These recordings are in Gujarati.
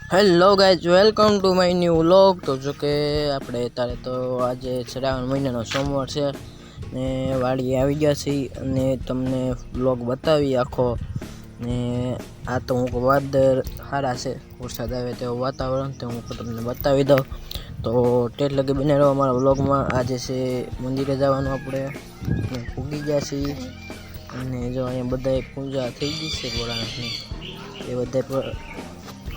Hello guys, welcome to my new vlog. તો જો કે આપણે અત્યારે તો આજે શ્રાવણ મહિનાનો સોમવાર છે ને વાડીએ આવી ગયા છીએ અને તમને વ્લોગ બતાવી આખો ને આ તો હું વાદળ સારા છે, વરસાદ આવે તેવું વાતાવરણ તો હું તમને બતાવી દઉં। તો ટેટ લગી બને રહો અમારા વ્લોગમાં। આજે છે મંદિરે જવાનું, આપણે પૂગી ગયા છીએ અને જો અહીંયા બધાએ પૂજા થઈ ગઈ છે ભોળાનાથની, એ બધા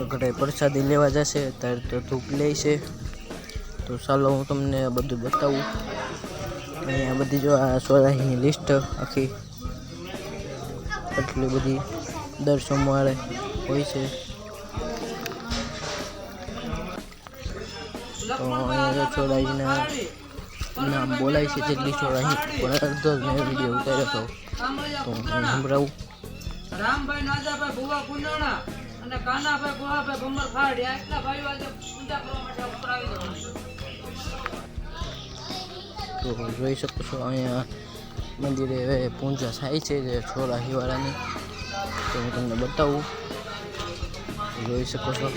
ઘરે પ્રસાદી લેવા જશે। અત્યારે તો ધૂપ લે છે, તો ચાલો હું તમને બધું બતાવું। અહીંયા બધી જો આ સોરાહીની લિસ્ટ આખી એટલી બધી દર સોમવારે હોય છે। તો અહીંયા જો સોરાહીના નામ બોલાય છે જેટલી સોરાહી, પણ અડધો જ મેં વિડીયો ઉતાર્યો હતો તો હું સંભળાવું। રામભાઈ નાજાભાઈ ભુવા કુંડાણા અને કાનાભાઈ ગોહાભાઈ ભમર ખાડિયા એટલા ભાઈઓ આજે પૂજા કરવા માટે ઉપર આવી જવાનું। તો જોઈ શકો છો અહીંયા મંદિરે હવે પૂજા થાય છે જે સોરાહીવાળાની, તો હું તમને બતાવું, જોઈ શકો છો।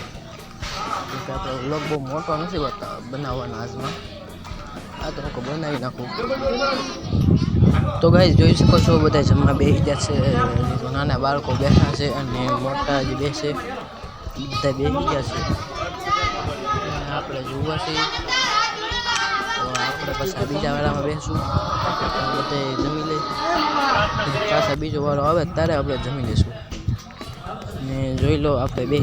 આપણો વ્લોગ બહુ મોટો નથી બનાવવાનો આજમાં, આ તો હું બનાવી નાખું। તો ગાઈસ જોઈ શકો છો બધા જમવા બેસી ગયા છે, નાના બાળકો બેઠા છે અને મોટા જ બેસે, બધા બેસી ગયા છે। આપણે જોવા છીએ તો આપણે પાછા બીજા વાળામાં બેસું, બધે જમી લઈ, પાછા બીજો વાળો આવે ત્યારે આપણે જમી લઈશું ને જોઈ લો આપણે બેસી